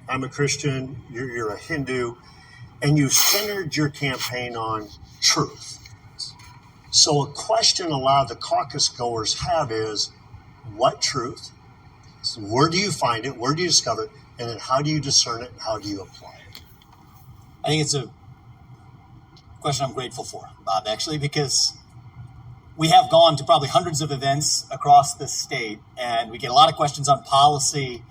I'm a Christian, you're a Hindu, and you centered your campaign on truth. So a question a lot of the caucus goers have is, what truth? So where do you find it? Where do you discover it? And then how do you discern it? And how do you apply it? I think it's a question I'm grateful for, Bob, actually, because we have gone to probably hundreds of events across the state, and we get a lot of questions on policy,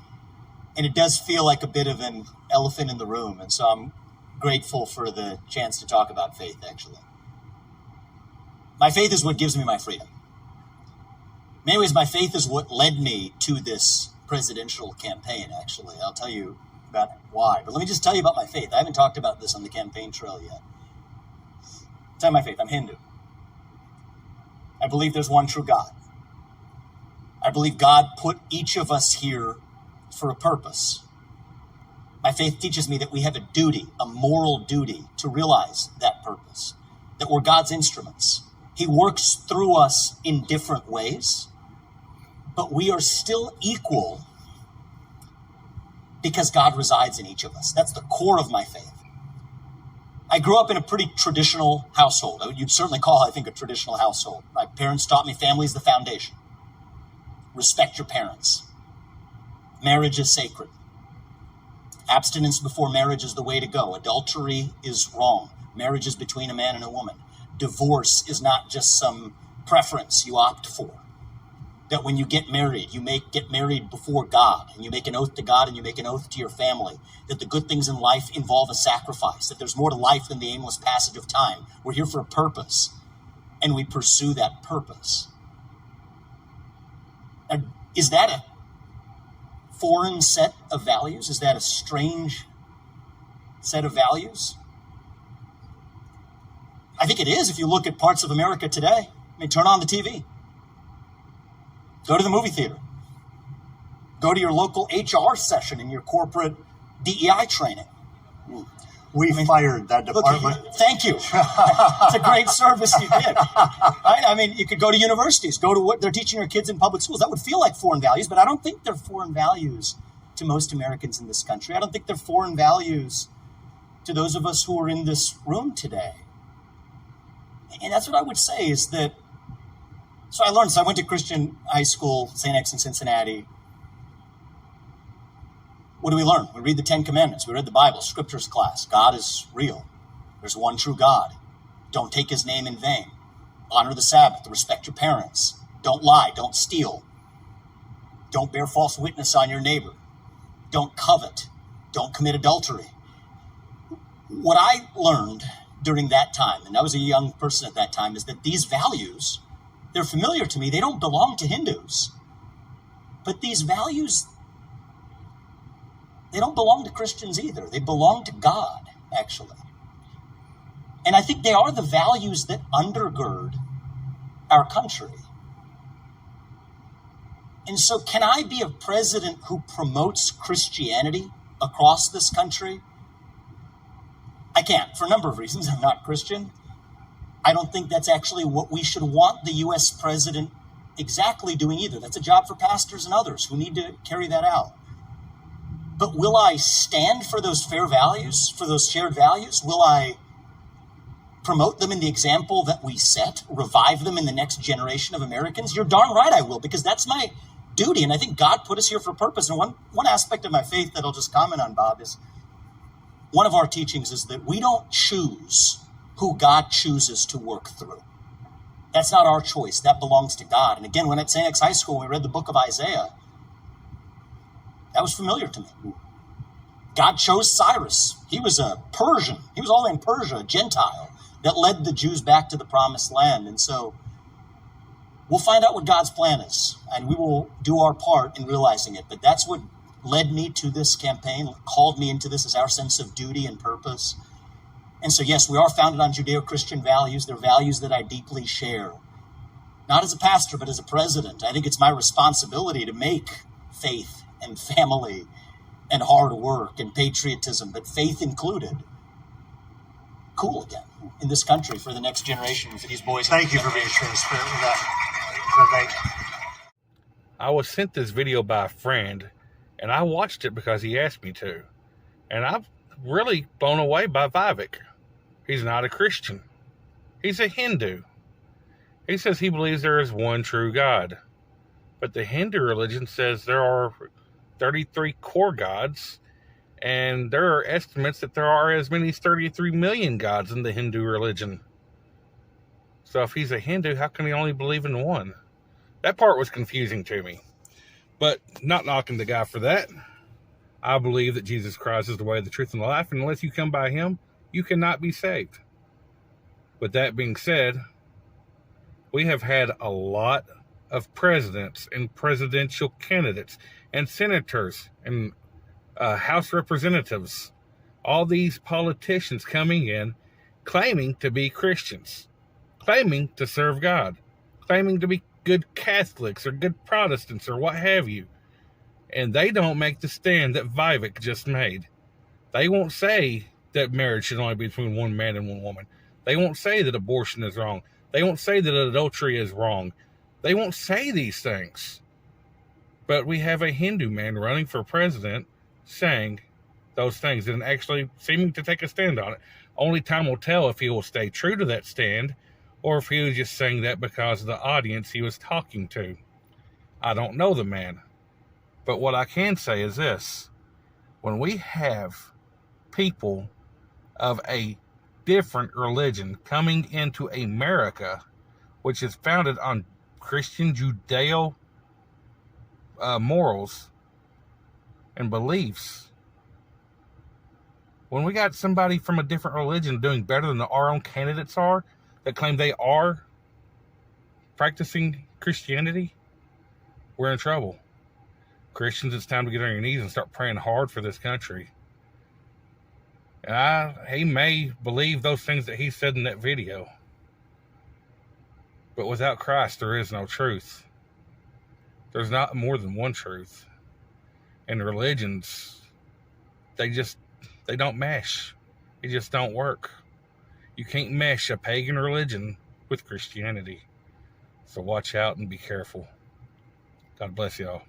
and it does feel like a bit of an elephant in the room. And so I'm grateful for the chance to talk about faith, actually. My faith is what gives me my freedom. In many ways, my faith is what led me to this presidential campaign, actually. I'll tell you about why. But let me just tell you about my faith. I haven't talked about this on the campaign trail yet. I'll tell you my faith. I'm Hindu. I believe there's one true God. I believe God put each of us here for a purpose. My faith teaches me that we have a duty, a moral duty, to realize that purpose, that we're God's instruments. He works through us in different ways, but we are still equal because God resides in each of us. That's the core of my faith. I grew up in a pretty traditional household. You'd certainly call, I think, a traditional household. My parents taught me family is the foundation. Respect your parents. Marriage is sacred. Abstinence before marriage is the way to go. Adultery is wrong. Marriage is between a man and a woman. Divorce is not just some preference you opt for. That when you get married, get married before God, and you make an oath to God and you make an oath to your family, that the good things in life involve a sacrifice, that there's more to life than the aimless passage of time. We're here for a purpose, and we pursue that purpose. Now, is that a foreign set of values? Is that a strange set of values? I think it is if you look at parts of America today. I mean, turn on the TV. Go to the movie theater. Go to your local HR session in your corporate DEI training. We fired that department. Look, thank you. It's a great service you did. Right? I mean, you could go to universities, go to what they're teaching your kids in public schools. That would feel like foreign values, but I don't think they're foreign values to most Americans in this country. I don't think they're foreign values to those of us who are in this room today. And that's what I would say is that, so I went to Christian high school, St. X in Cincinnati. What do we learn? We read the Ten Commandments. We read the Bible, scriptures class. God is real. There's one true God. Don't take his name in vain. Honor the Sabbath. Respect your parents. Don't lie. Don't steal. Don't bear false witness on your neighbor. Don't covet. Don't commit adultery. What I learned during that time, and I was a young person at that time, is that these values, they're familiar to me. They don't belong to Hindus. But these values, they don't belong to Christians either. They belong to God, actually. And I think they are the values that undergird our country. And so can I be a president who promotes Christianity across this country? I can't, for a number of reasons. I'm not Christian. I don't think that's actually what we should want the U.S. president exactly doing either. That's a job for pastors and others who need to carry that out. But will I stand for those fair values, for those shared values? Will I promote them in the example that we set, revive them in the next generation of Americans? You're darn right I will, because that's my duty. And I think God put us here for a purpose. And one aspect of my faith that I'll just comment on, Bob, is one of our teachings is that we don't choose who God chooses to work through. That's not our choice. That belongs to God. And again, when at St. X High School, we read the book of Isaiah, that was familiar to me. God chose Cyrus. He was a Persian. He was all the way in Persia, a Gentile, that led the Jews back to the promised land. And so we'll find out what God's plan is, and we will do our part in realizing it. But that's what led me to this campaign, called me into this, as our sense of duty and purpose. And so, yes, we are founded on Judeo-Christian values. They're values that I deeply share. Not as a pastor, but as a president. I think it's my responsibility to make faith and family and hard work and patriotism, but faith included, cool again in this country for the next generation, for these boys. Thank you for being transparent with that. I was sent this video by a friend, and I watched it because he asked me to. And I'm really blown away by Vivek. He's not a Christian. He's a Hindu. He says he believes there is one true God. But the Hindu religion says there are 33 core gods, and there are estimates that there are as many as 33 million gods in the Hindu religion. So if he's a Hindu, how can he only believe in one? That part was confusing to me. But not knocking the guy for that. I believe that Jesus Christ is the way, the truth, and the life, and unless you come by him, you cannot be saved. With that being said, we have had a lot of presidents and presidential candidates and senators and House representatives, all these politicians coming in claiming to be Christians, claiming to serve God, claiming to be good Catholics or good Protestants or what have you. And they don't make the stand that Vivek just made. They won't say that marriage should only be between one man and one woman. They won't say that abortion is wrong. They won't say that adultery is wrong. They won't say these things. But we have a Hindu man running for president saying those things and actually seeming to take a stand on it. Only time will tell if he will stay true to that stand or if he was just saying that because of the audience he was talking to. I don't know the man. But what I can say is this. When we have people of a different religion coming into America, which is founded on Christian Judeo morals and beliefs, when we got somebody from a different religion doing better than our own candidates are, that claim they are practicing Christianity, we're in trouble. Christians, it's time to get on your knees and start praying hard for this country. And he may believe those things that he said in that video. But without Christ, there is no truth. There's not more than one truth. And religions, they don't mesh. It just don't work. You can't mesh a pagan religion with Christianity. So watch out and be careful. God bless y'all.